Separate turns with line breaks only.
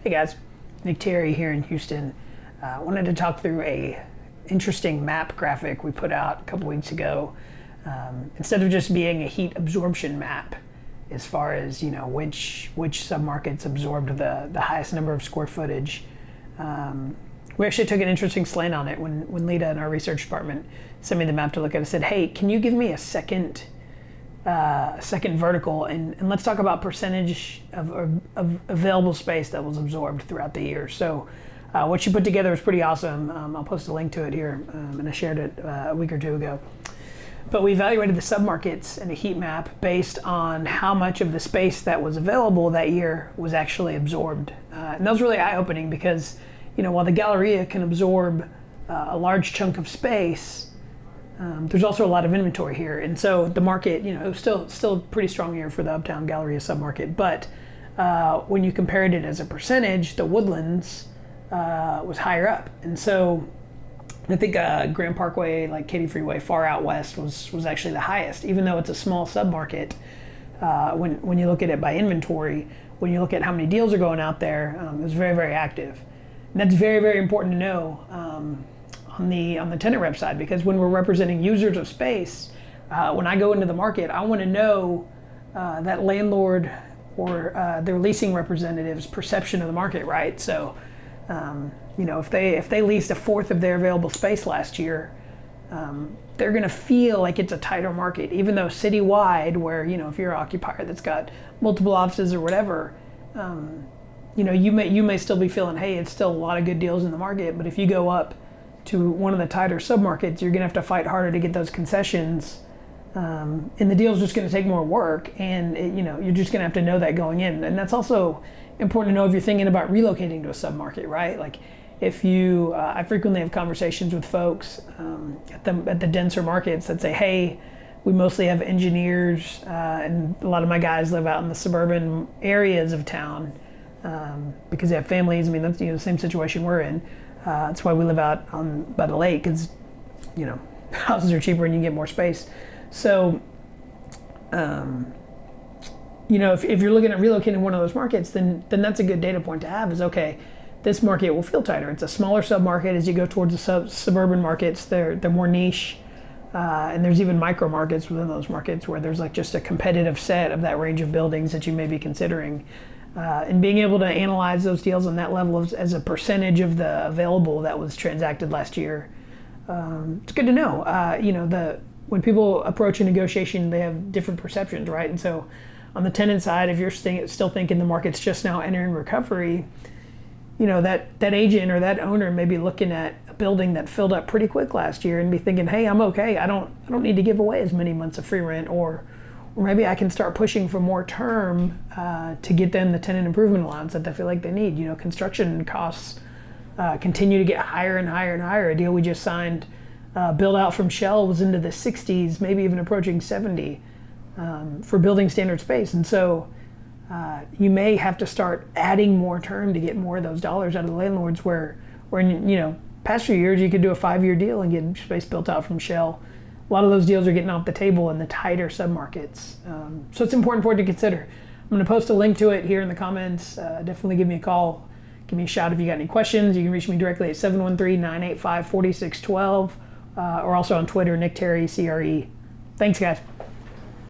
Hey guys, Nick Terry here in Houston. Wanted to talk through a interesting map graphic we put out a couple weeks ago. Instead of just being a heat absorption map, as far as which submarkets absorbed the highest number of square footage, we actually took an interesting slant on it when Lita in our research department sent me the map to look at. I said, hey, can you give me a second vertical and let's talk about percentage of available space that was absorbed throughout the year. So what you put together is pretty awesome. I'll post a link to it here, and I shared it a week or two ago. But we evaluated the submarkets in a heat map based on how much of the space that was available that year was actually absorbed. And that was really eye-opening because while the Galleria can absorb a large chunk of space, there's also a lot of inventory here, and so the market, it was still a pretty strong year for the Uptown Galleria submarket. But when you compared it as a percentage, the Woodlands was higher up, and so I think Grand Parkway, like Katy Freeway, far out west was actually the highest, even though it's a small submarket. When you look at it by inventory, when you look at how many deals are going out there, it was very, very active, and that's very, very important to know. On the tenant rep side, because when we're representing users of space, when I go into the market, I want to know that landlord or their leasing representative's perception of the market, right? So, if they leased a fourth of their available space last year, they're going to feel like it's a tighter market, even though citywide, where if you're an occupier that's got multiple offices or whatever, you may still be feeling, hey, it's still a lot of good deals in the market, but if you go up to one of the tighter submarkets, you're going to have to fight harder to get those concessions, and the deal's just going to take more work, and you're just going to have to know that going in. And that's also important to know if you're thinking about relocating to a submarket, right? Like if you, I frequently have conversations with folks at the denser markets that say, hey, we mostly have engineers, and a lot of my guys live out in the suburban areas of town because they have families. I mean, that's the same situation we're in. That's why we live out by the lake, because houses are cheaper and you can get more space. So if you're looking at relocating one of those markets, then that's a good data point to have, is okay, this market will feel tighter. It's a smaller submarket. As you go towards the suburban markets, they're more niche, and there's even micro markets within those markets where there's like just a competitive set of that range of buildings that you may be considering. And being able to analyze those deals on that level as a percentage of the available that was transacted last year, it's good to know. When people approach a negotiation, they have different perceptions, right? And so on the tenant side, if you're still thinking the market's just now entering recovery, that agent or that owner may be looking at a building that filled up pretty quick last year and be thinking, hey, I'm okay. I don't need to give away as many months of free rent, or maybe I can start pushing for more term to get them the tenant improvement allowance that they feel like they need. Construction costs continue to get higher and higher and higher. A deal we just signed, build out from shell, was into the 60s, maybe even approaching 70 for building standard space. And so you may have to start adding more term to get more of those dollars out of the landlords, where in past few years you could do a 5-year deal and get space built out from shell. A lot of those deals are getting off the table in the tighter submarkets. So it's important for it to consider. I'm going to post a link to it here in the comments. Definitely give me a call. Give me a shout if you got any questions. You can reach me directly at 713-985-4612, or also on Twitter, Nick Terry, CRE. Thanks, guys.